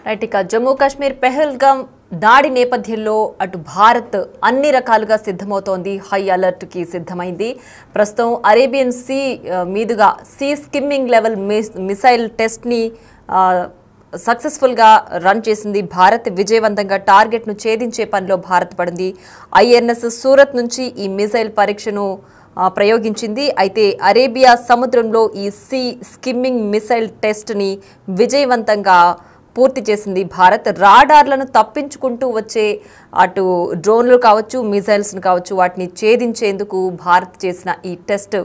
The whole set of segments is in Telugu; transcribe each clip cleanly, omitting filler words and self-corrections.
రైట్ ఇక జమ్మూ కాశ్మీర్ పెహల్గాం దాడి నేపథ్యంలో అటు భారత్ అన్ని రకాలుగా సిద్ధమవుతోంది. హై అలర్ట్ కి సిద్ధమైంది. ప్రస్తుతం అరేబియన్ సీ మీదుగా sea skimming level missile test ని సక్సెస్ఫుల్ గా రన్ చేసింది భారత్. విజయవంతంగా టార్గెట్ ను ఛేదించే పనిలో భారత్ పడింది. ఐఎన్ఎస్ సూరత్ నుంచి ఈ మిసైల్ పరీక్షను ప్రయోగించింది. అయితే అరేబియా సముద్రంలో ఈ సీ స్కిమ్మింగ్ మిసైల్ టెస్ట్ ని విజయవంతంగా పూర్తి చేసింది భారత్. రాడార్లను తప్పించుకుంటూ వచ్చే అటు డ్రోన్లు కావచ్చు, మిసైల్స్ను కావచ్చు, వాటిని ఛేదించేందుకు భారత్ చేసిన ఈ టెస్ట్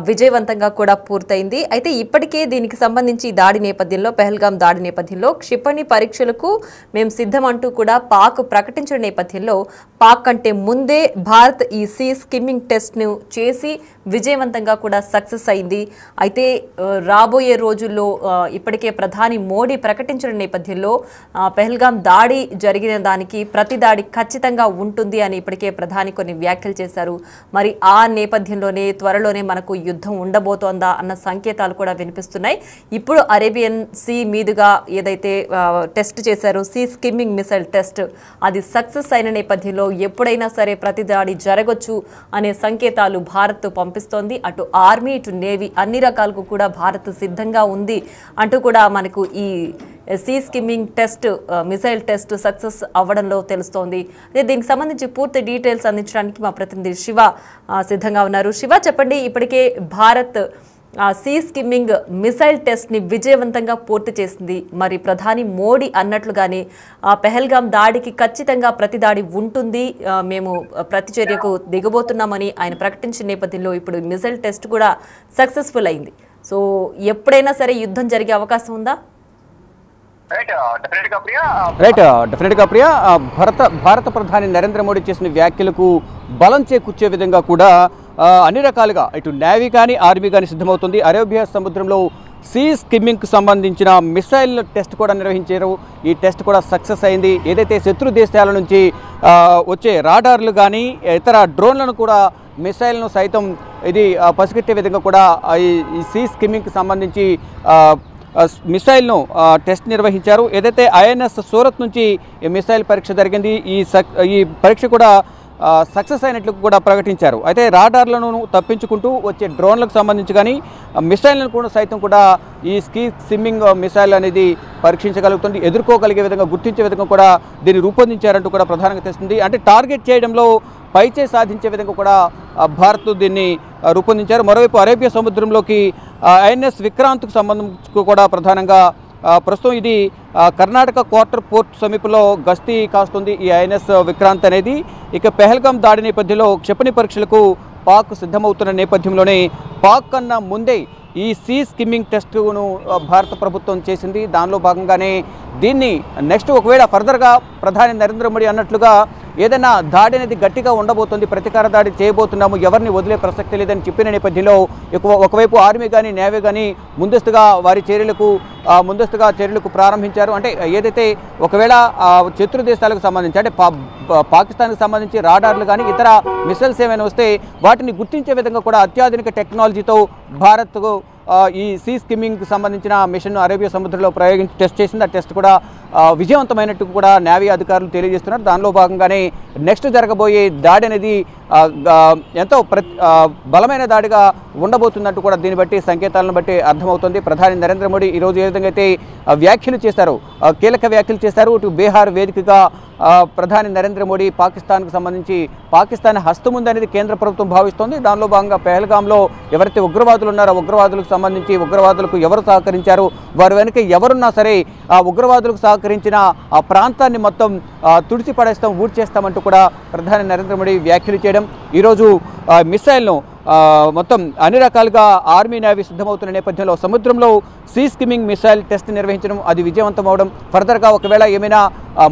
విజయవంతంగా కూడా పూర్తయింది. అయితే ఇప్పటికే దీనికి సంబంధించి దాడి నేపథ్యంలో, పెహల్గాం దాడి నేపథ్యంలో క్షిపణి పరీక్షలకు మేము సిద్ధమంటూ కూడా పాక్ ప్రకటించిన నేపథ్యంలో పాక్ కంటే ముందే భారత్ ఈ సీ స్కిమ్మింగ్ టెస్ట్ను చేసి విజయవంతంగా కూడా సక్సెస్ అయింది. అయితే రాబోయే రోజుల్లో ఇప్పటికే ప్రధాని మోడీ ప్రకటించిన నేపథ్యంలో పెహల్గాం దాడి జరిగిన దానికి ప్రతి దాడి ఖచ్చితంగా ఉంటుంది అని ఇప్పటికే ప్రధాని కొన్ని వ్యాఖ్యలు చేశారు. మరి ఆ నేపథ్యంలోనే త్వరలోనే మనకు యుద్ధం ఉండబోతోందా అన్న సంకేతాలు కూడా వినిపిస్తున్నాయి. ఇప్పుడు అరేబియన్ సీ మీదుగా ఏదైతే టెస్ట్ చేశారో సీ స్కిమ్మింగ్ మిసైల్ టెస్ట్, అది సక్సెస్ అయిన నేపథ్యంలో ఎప్పుడైనా సరే ప్రతి దాడి జరగొచ్చు అనే సంకేతాలు భారత్ పంపిస్తోంది. అటు ఆర్మీ, ఇటు నేవీ అన్ని రకాలకు కూడా భారత్ సిద్ధంగా ఉంది అంటూ కూడా మనకు ఈ sea skimming test missile test success అవ్వడంలో తెలుస్తోంది. అదే దీనికి సంబంధించి పూర్తి డీటెయిల్స్ అందించడానికి మా ప్రతినిధి శివ సిద్ధంగా ఉన్నారు. శివ, చెప్పండి, ఇప్పటికే భారత్ సీ స్కిమ్మింగ్ మిసైల్ టెస్ట్ని విజయవంతంగా పూర్తి చేసింది. మరి ప్రధాని మోడీ అన్నట్లుగానే పెహల్గాం దాడికి ఖచ్చితంగా ప్రతి దాడి ఉంటుంది, మేము ప్రతిచర్యకు దిగబోతున్నామని ఆయన ప్రకటించిన నేపథ్యంలో ఇప్పుడు మిసైల్ టెస్ట్ కూడా సక్సెస్ఫుల్ అయింది. సో ఎప్పుడైనా సరే యుద్ధం జరిగే అవకాశం ఉందా? డెఫినెట్ గా ప్రియా, భారత ప్రధాని నరేంద్ర మోడీ చేసిన వ్యాఖ్యలకు బలం చేకూర్చే విధంగా కూడా అన్ని రకాలుగా ఇటు నేవీ కానీ ఆర్మీ కానీ సిద్ధమవుతుంది. అరేబియా సముద్రంలో సీ స్కిమ్మింగ్కి సంబంధించిన మిసైల్ టెస్ట్ కూడా నిర్వహించారు. ఈ టెస్ట్ కూడా సక్సెస్ అయింది. ఏదైతే శత్రు దేశాల నుంచి వచ్చే రాడార్లు కానీ ఇతర డ్రోన్లను కూడా మిసైల్ను సైతం ఇది పసిగట్టే విధంగా కూడా ఈ సీ స్కిమ్మింగ్కి సంబంధించి మిసైల్ను టెస్ట్ నిర్వహించారు. ఏదైతే ఐఎన్ఎస్ సూరత్ నుంచి ఈ మిసైల్ పరీక్ష జరిగింది, ఈ పరీక్ష కూడా సక్సెస్ అయినట్లు కూడా ప్రకటించారు. అయితే రాడార్లను తప్పించుకుంటూ వచ్చే డ్రోన్లకు సంబంధించి కానీ మిసైల్ను కూడా సైతం కూడా ఈ స్కిమ్మింగ్ మిసైల్ అనేది పరీక్షించగలుగుతుంది, ఎదుర్కోగలిగే విధంగా, గుర్తించే విధంగా కూడా దీన్ని రూపొందించారంటూ కూడా ప్రధానంగా తెలుస్తుంది. అంటే టార్గెట్ చేయడంలో పైచే సాధించే విధంగా కూడా భారత్ దీన్ని రూపొందించారు. మరోవైపు అరేబియా సముద్రంలోకి ఐఎన్ఎస్ విక్రాంత్కు సంబంధించి కూడా ప్రధానంగా ప్రస్తుతం ఇది కర్ణాటక క్వార్టర్ పోర్ట్ సమీపంలో గస్తీ కాస్తుంది ఈ ఐఎన్ఎస్ విక్రాంత్ అనేది. ఇక పెహల్గాం దాడి నేపథ్యంలో క్షిపణి పరీక్షలకు పాక్ సిద్ధమవుతున్న నేపథ్యంలోనే పాక్ కన్నా ముందే ఈ సీ స్కిమ్మింగ్ టెస్టును భారత ప్రభుత్వం చేసింది. దానిలో భాగంగానే దీన్ని నెక్స్ట్ ఒకవేళ ఫర్దర్గా ప్రధాని నరేంద్ర మోడీ అన్నట్లుగా ఏదైనా దాడి అనేది గట్టిగా ఉండబోతుంది, ప్రతీకార దాడి చేయబోతున్నాము, ఎవరిని వదిలే ప్రసక్తి లేదని చెప్పిన నేపథ్యంలో ఒకవైపు ఆర్మీ కానీ నేవీ కానీ ముందస్తుగా చర్యలకు ప్రారంభించారు. అంటే ఏదైతే ఒకవేళ శత్రు దేశాలకు సంబంధించి అంటే పాకిస్తాన్కి సంబంధించి రాడార్లు కానీ ఇతర మిసైల్స్ ఏమైనా వస్తే వాటిని గుర్తించే విధంగా కూడా అత్యాధునిక టెక్నాలజీతో భారత్కు ఈ సీ స్కిమ్మింగ్కి సంబంధించిన మిషన్ అరేబియా సముద్రంలో ప్రయోగించి టెస్ట్ చేసింది. ఆ టెస్ట్ కూడా విజయవంతమైనట్టు కూడా నేవీ అధికారులు తెలియజేస్తున్నారు. దానిలో భాగంగానే నెక్స్ట్ జరగబోయే దాడి అనేది ఎంతో బలమైన దాడిగా ఉండబోతున్నట్టు కూడా దీన్ని బట్టి సంకేతాలను బట్టి అర్థమవుతుంది. ప్రధాని నరేంద్ర మోడీ ఈరోజు ఏ విధంగా అయితే వ్యాఖ్యలు చేశారో, కీలక వ్యాఖ్యలు చేశారు. ఇటు బీహార్ వేదికగా ప్రధాని నరేంద్ర మోడీ పాకిస్తాన్కు సంబంధించి పాకిస్తాన్ హస్తం ఉందనేది కేంద్ర ప్రభుత్వం భావిస్తోంది. దానిలో భాగంగా పెహల్గాంలో ఎవరైతే ఉగ్రవాదులు ఉన్నారో ఉగ్రవాదులకు సంబంధించి ఉగ్రవాదులకు ఎవరు సహకరించారు, వారి వెనుక ఎవరున్నా సరే ఆ ఉగ్రవాదులకు సహకరించిన ఆ ప్రాంతాన్ని మొత్తం తుడిచి పడేస్తాం, ఊడ్చేస్తామంటూ కూడా ప్రధాని నరేంద్ర మోడీ వ్యాఖ్యలు చేయడం, ఈరోజు మిసైల్ను మొత్తం అన్ని రకాలుగా ఆర్మీ నేవీ సిద్ధమవుతున్న నేపథ్యంలో సముద్రంలో సీ స్కిమ్మింగ్ మిసైల్ టెస్ట్ నిర్వహించడం, అది విజయవంతం అవడం, ఫర్దర్గా ఒకవేళ ఏమైనా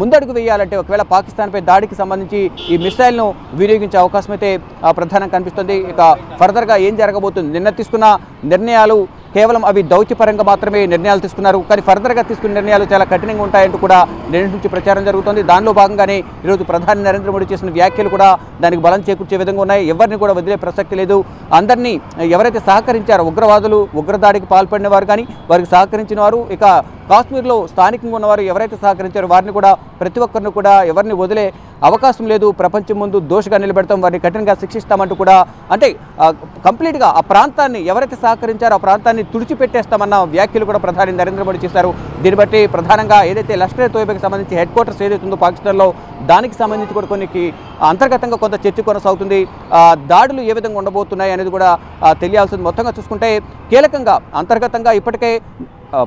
ముందడుగు వేయాలంటే ఒకవేళ పాకిస్తాన్పై దాడికి సంబంధించి ఈ మిసైల్ను వినియోగించే అవకాశం అయితే ప్రధానంగా కనిపిస్తుంది. ఇక ఫర్దర్గా ఏం జరగబోతుంది, నిన్న తీసుకున్న నిర్ణయాలు కేవలం అవి దౌత్యపరంగా మాత్రమే నిర్ణయాలు తీసుకున్నారు. కానీ ఫర్దర్గా తీసుకునే నిర్ణయాలు చాలా కఠినంగా ఉంటాయంటూ కూడా నిన్నటి నుంచి ప్రచారం జరుగుతోంది. దానిలో భాగంగానే ఈరోజు ప్రధాని నరేంద్ర మోడీ చేసిన వ్యాఖ్యలు కూడా దానికి బలం చేకూర్చే విధంగా ఉన్నాయి. ఎవరిని కూడా వదిలే ప్రసక్తి లేదు. అందరినీ ఎవరైతే సహకరించారో ఉగ్రవాదులు, ఉగ్రదాడికి పాల్పడిన వారు కానీ వారికి సహకరించిన వారు, ఇక కాశ్మీర్లో స్థానికంగా ఉన్నవారు ఎవరైతే సహకరించారో వారిని కూడా ప్రతి ఒక్కరిని కూడా ఎవరిని వదిలే అవకాశం లేదు. ప్రపంచం ముందు దోషిగా నిలబెడతాం, వారిని కఠినంగా శిక్షిస్తామంటూ కూడా అంటే కంప్లీట్గా ఆ ప్రాంతాన్ని ఎవరైతే సహకరించారో ఆ ప్రాంతాన్ని తుడిచిపెట్టేస్తామన్న వ్యాఖ్యలు కూడా ప్రధాని నరేంద్ర మోడీ చేశారు. దీన్ని బట్టి ప్రధానంగా ఏదైతే లష్కర్ తోయిబాకి సంబంధించి హెడ్ క్వార్టర్స్ ఏదైతే ఉందో పాకిస్తాన్లో దానికి సంబంధించి కూడా కొన్ని అంతర్గతంగా కొంత చర్చ కొనసాగుతుంది. దాడులు ఏ విధంగా ఉండబోతున్నాయి అనేది కూడా తెలియాల్సింది. మొత్తంగా చూసుకుంటే కీలకంగా అంతర్గతంగా ఇప్పటికే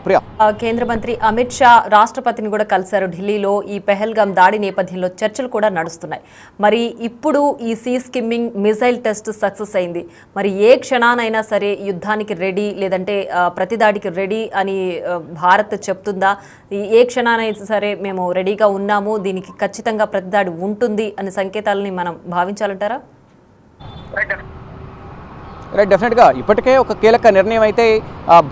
ప్రియా కేంద్ర మంత్రి అమిత్ షా రాష్ట్రపతిని కూడా కలిశారు ఢిల్లీలో. ఈ పెహల్గాం దాడి నేపథ్యంలో చర్చలు కూడా నడుస్తున్నాయి. మరి ఇప్పుడు ఈ sea skimming missile test success అయింది. మరి ఏ క్షణానైనా సరే యుద్ధానికి రెడీ లేదంటే ప్రతిదాడికి రెడీ అని భారత్ చెప్తుందా? ఏ క్షణానైనా సరే మేము రెడీగా ఉన్నాము, దీనికి ఖచ్చితంగా ప్రతిదాడి ఉంటుంది అనే సంకేతాలని మనం భావించాలంటారా? రైట్, డెఫినెట్గా ఇప్పటికే ఒక కీలక నిర్ణయం అయితే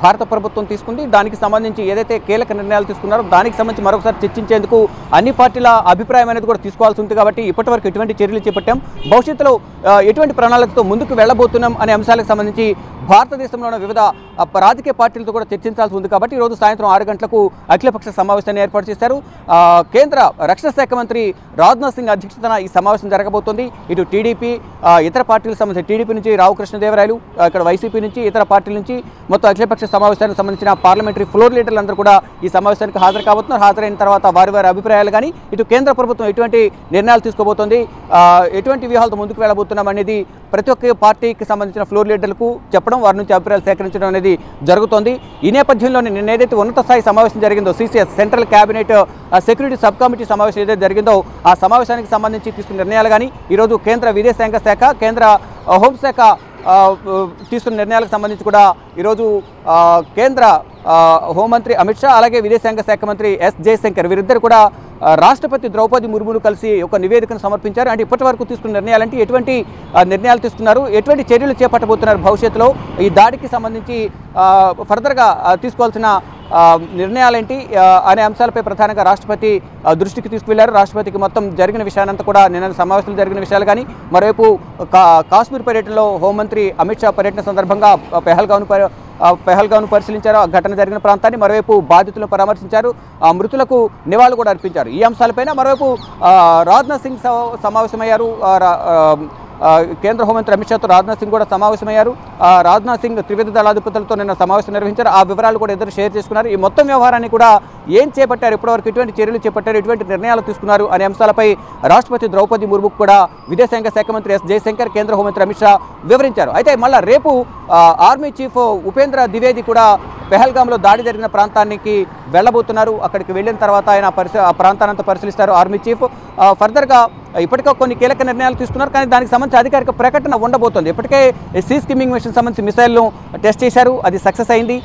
భారత ప్రభుత్వం తీసుకుంది. దానికి సంబంధించి ఏదైతే కీలక నిర్ణయాలు తీసుకున్నారో దానికి సంబంధించి మరొకసారి చర్చించేందుకు అన్ని పార్టీల అభిప్రాయం అనేది కూడా తీసుకోవాల్సి ఉంది. కాబట్టి ఇప్పటివరకు ఎటువంటి చర్యలు చేపట్టాం, భవిష్యత్తులో ఎటువంటి ప్రణాళికతో ముందుకు వెళ్ళబోతున్నాం అనే అంశాలకు సంబంధించి భారతదేశంలోని వివిధ రాజకీయ పార్టీలతో కూడా చర్చించాల్సి ఉంది. కాబట్టి ఈరోజు సాయంత్రం 6 గంటలకు అఖిలపక్ష సమావేశాన్ని ఏర్పాటు చేశారు. కేంద్ర రక్షణ శాఖ మంత్రి రాజ్నాథ్ సింగ్ అధ్యక్షతన ఈ సమావేశం జరగబోతోంది. ఇటు టీడీపీ, ఇతర పార్టీలకు సంబంధించి టీడీపీ నుంచి రామకృష్ణదేవరాయలు, ఇక్కడ వైసీపీ నుంచి, ఇతర పార్టీల నుంచి మొత్తం అఖిలపక్ష సమావేశానికి సంబంధించిన పార్లమెంటరీ ఫ్లోర్ లీడర్లు అందరూ కూడా ఈ సమావేశానికి హాజరు కాబోతున్నారు. హాజరైన తర్వాత వారి వారి అభిప్రాయాలు కానీ ఇటు కేంద్ర ప్రభుత్వం ఎటువంటి నిర్ణయాలు తీసుకోబోతోంది, ఎటువంటి వ్యూహాలతో ముందుకు వెళ్ళబోతున్నాం అనేది ప్రతి ఒక్క పార్టీకి సంబంధించిన ఫ్లోర్ లీడర్లకు చెప్పడం, వారి నుంచి అభిప్రాయాలు సేకరించడం అనేది జరుగుతోంది. ఈ నేపథ్యంలోనే నిన్న ఏదైతే ఉన్నత స్థాయి సమావేశం జరిగిందో, CCS central cabinet security sub committee సమావేశం ఏదైతే జరిగిందో ఆ సమావేశానికి సంబంధించి తీసుకున్న నిర్ణయాలు కానీ ఈరోజు కేంద్ర విదేశాంగ శాఖ, కేంద్ర హోంశాఖ తీసుకున్న నిర్ణయాలకు సంబంధించి కూడా ఈరోజు కేంద్ర హోంమంత్రి అమిత్ షా అలాగే విదేశాంగ శాఖ మంత్రి ఎస్ జయశంకర్ వీరిద్దరు కూడా రాష్ట్రపతి ద్రౌపది ముర్మును కలిసి ఒక నివేదికను సమర్పించారు. అంటే ఇప్పటి వరకు తీసుకున్న నిర్ణయాలంటే ఎటువంటి నిర్ణయాలు తీసుకున్నారు, ఎటువంటి చర్యలు చేపట్టబోతున్నారు భవిష్యత్తులో, ఈ దాడికి సంబంధించి ఫర్దర్గా తీసుకోవాల్సిన నిర్ణయాలేంటి అనే అంశాలపై ప్రధానంగా రాష్ట్రపతి దృష్టికి తీసుకువెళ్లారు. రాష్ట్రపతికి మొత్తం జరిగిన విషయానంతా కూడా నిన్న సమావేశంలో జరిగిన విషయాలు కానీ, మరోవైపు కాశ్మీర్ పర్యటనలో హోంమంత్రి అమిత్ షా పర్యటన సందర్భంగా పెహల్గాంను పరిశీలించారు, ఆ ఘటన జరిగిన ప్రాంతాన్ని. మరోవైపు బాధితులను పరామర్శించారు, మృతులకు నివాళులు కూడా అర్పించారు. ఈ అంశాలపైన మరోవైపు రాజ్నాథ్ సింగ్ సమావేశమయ్యారు. కేంద్ర హోంమంత్రి అమిత్ షాతో రాజ్నాథ్ సింగ్ కూడా సమావేశమయ్యారు. రాజ్నాథ్ సింగ్ త్రివిధ దళాధిపతులతో నిన్న సమావేశం నిర్వహించారు. ఆ వివరాలు కూడా ఇద్దరు షేర్ చేసుకున్నారు. ఈ మొత్తం వ్యవహారాన్ని కూడా ఏం చేపట్టారు, ఇప్పటివరకు ఎటువంటి చర్యలు చేపట్టారు, ఎటువంటి నిర్ణయాలు తీసుకున్నారు అనే అంశాలపై రాష్ట్రపతి ద్రౌపది ముర్ముకు కూడా విదేశాంగ శాఖ మంత్రి ఎస్ జయశంకర్, కేంద్ర హోంమంత్రి అమిత్ షా వివరించారు. అయితే మళ్ళీ రేపు ఆర్మీ చీఫ్ ఉపేంద్ర ద్వివేది కూడా పెహల్గాంలో దాడి జరిగిన ప్రాంతానికి వెళ్ళబోతున్నారు. అక్కడికి వెళ్ళిన తర్వాత ఆయన ఆ ప్రాంతానంతా పరిశీలిస్తారు ఆర్మీ చీఫ్. ఫర్దర్గా ఇప్పటికే కొన్ని కీలక నిర్ణయాలు తీసుకున్నారు, కానీ దానికి సంబంధించి అధికారిక ప్రకటన ఉండబోతోంది. ఇప్పటికే సీ స్కిమ్మింగ్ మిషన్ సంబంధించి మిసైల్ను టెస్ట్ చేశారు, అది సక్సెస్ అయింది.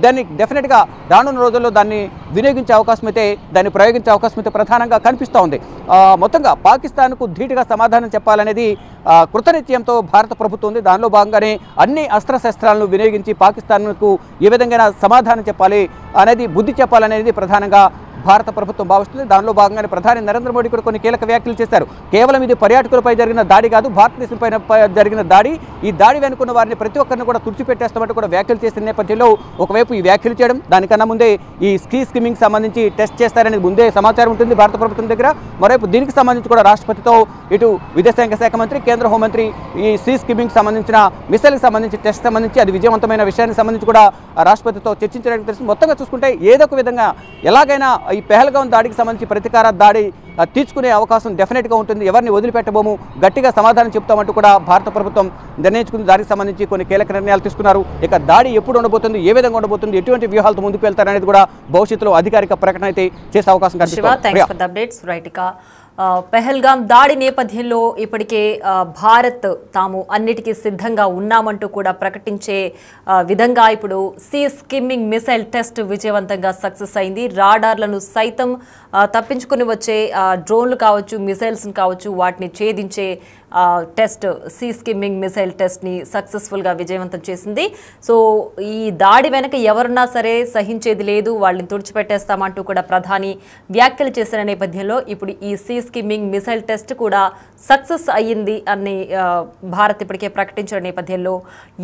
దాన్ని డెఫినెట్గా రానున్న రోజుల్లో దాన్ని వినియోగించే అవకాశం అయితే, దాన్ని ప్రయోగించే అవకాశం అయితే ప్రధానంగా కనిపిస్తూ ఉంది. మొత్తంగా పాకిస్తాన్కు ధీటుగా సమాధానం చెప్పాలనేది కృతనిశ్చయంతో భారత ప్రభుత్వం ఉంది. దానిలో భాగంగానే అన్ని అస్త్రశస్త్రాలను వినియోగించి పాకిస్తాన్కు ఏ విధంగా సమాధానం చెప్పాలి అనేది, బుద్ధి చెప్పాలనేది ప్రధానంగా భారత ప్రభుత్వం భావిస్తుంది. దానిలో భాగంగానే ప్రధాని నరేంద్ర మోడీ కూడా కొన్ని కీలక వ్యాఖ్యలు చేశారు. కేవలం ఇది పర్యాటకులపై జరిగిన దాడి కాదు, భారతదేశంపై జరిగిన దాడి. ఈ దాడి వెనుకున్న వారిని ప్రతి ఒక్కరిని కూడా తుడిచిపెట్టేస్తామంటూ కూడా వ్యాఖ్యలు చేసిన నేపథ్యంలో ఒకవైపు ఈ వ్యాఖ్యలు చేయడం, దానికన్నా ముందే ఈ సీ స్కిమ్మింగ్ సంబంధించి టెస్ట్ చేస్తారనేది ముందే సమాచారం ఉంటుంది భారత ప్రభుత్వం దగ్గర. మరోవైపు దీనికి సంబంధించి కూడా రాష్ట్రపతితో ఇటు విదేశాంగ శాఖ మంత్రి, కేంద్ర హోంమంత్రి ఈ సీ స్కిమ్మింగ్ సంబంధించిన మిసైల్కి సంబంధించి టెస్ట్ సంబంధించి అది విజయవంతమైన విషయానికి సంబంధించి కూడా రాష్ట్రపతితో చర్చించడానికి తెలుసు. మొత్తంగా చూసుకుంటే ఏదో ఒక విధంగా ఎలాగైనా ఈ పెహల్గాం దాడికి సంబంధించి ప్రతీకార దాడి తీర్చుకునే అవకాశం డెఫినెట్గా ఉంటుంది. ఎవరిని వదిలిపెట్టబోము, గట్టిగా సమాధానం చెప్తామంటూ కూడా భారత ప్రభుత్వం నిర్ణయించుకుంది. దానికి సంబంధించి కొన్ని కీలక నిర్ణయాలు తీసుకున్నారు. ఇక దాడి ఎప్పుడు ఉండబోతుంది, ఏ విధంగా ఉండబోతుంది, ఎటువంటి వ్యూహాలతో ముందుకు వెళ్తారనేది కూడా భవిష్యత్తులో అధికారిక ప్రకటన అయితే చేసే అవకాశం కనిపిస్తుంది. పెహల్గాం దాడి నేపథ్యంలో ఇప్పటికే భారత్ తాము అన్నిటికీ సిద్ధంగా ఉన్నామంటూ కూడా ప్రకటించే విధంగా ఇప్పుడు సీ స్కిమ్మింగ్ మిసైల్ టెస్ట్ విజయవంతంగా సక్సెస్ అయింది. రాడార్లను సైతం తప్పించుకుని వచ్చే డ్రోన్లు కావచ్చు, మిసైల్స్ కావచ్చు, వాటిని ఛేదించే టెస్ట్ సీ స్కిమ్మింగ్ మిసైల్ టెస్ట్ని సక్సెస్ఫుల్గా విజయవంతం చేసింది. సో ఈ దాడి వెనక ఎవరున్నా సరే సహించేది లేదు, వాళ్ళని తుడిచిపెట్టేస్తామంటూ కూడా ప్రధాని వ్యాఖ్యలు చేసిన నేపథ్యంలో ఇప్పుడు ఈ సీ స్కిమ్మింగ్ మిసైల్ టెస్ట్ కూడా సక్సెస్ అయ్యింది అని భారత్ ఇప్పటికే ప్రకటించిన నేపథ్యంలో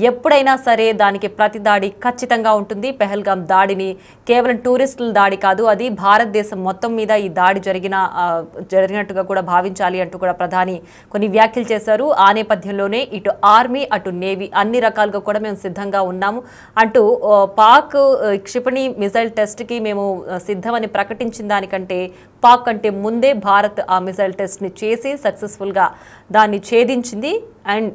ఎప్పుడైనా సరే దానికి ప్రతి దాడి ఖచ్చితంగా ఉంటుంది. పెహల్గాం దాడిని కేవలం టూరిస్టుల దాడి కాదు, అది భారతదేశం మొత్తం మీద ఈ దాడి జరిగినట్టుగా కూడా భావించాలి అంటూ కూడా ప్రధాని కొన్ని వ్యాఖ్యలు చేశారు. ఆ నేపథ్యంలోనే ఇటు ఆర్మీ అటు నేవీ అన్ని రకాలుగా కూడా మేము సిద్ధంగా ఉన్నాము అంటూ పాక్ క్షిపణి మిసైల్ టెస్ట్కి మేము సిద్ధమని ప్రకటించిన దానికంటే పాక్ కంటే ముందే భారత్ ఆ మిసైల్ టెస్ట్ని చేసి సక్సెస్ఫుల్గా దాన్ని ఛేదించింది. అండ్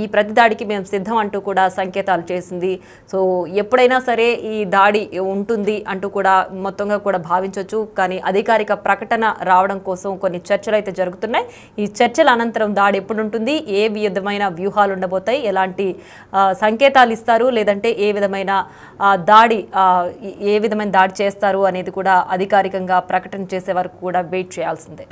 ఈ ప్రతి దాడికి మేము సిద్ధం అంటూ కూడా సంకేతాలు చేసింది. సో ఎప్పుడైనా సరే ఈ దాడి ఉంటుంది అంటూ కూడా మొత్తంగా కూడా భావించవచ్చు. కానీ అధికారిక ప్రకటన రావడం కోసం కొన్ని చర్చలు అయితే జరుగుతున్నాయి. ఈ చర్చల అనంతరం దాడి ఎప్పుడు ఉంటుంది, ఏ విధమైన వ్యూహాలు ఉండబోతాయి, ఎలాంటి సంకేతాలు ఇస్తారు, లేదంటే ఏ విధమైన దాడి చేస్తారు అనేది కూడా అధికారికంగా ప్రకటన చేసే వరకు కూడా వెయిట్ చేయాల్సిందే.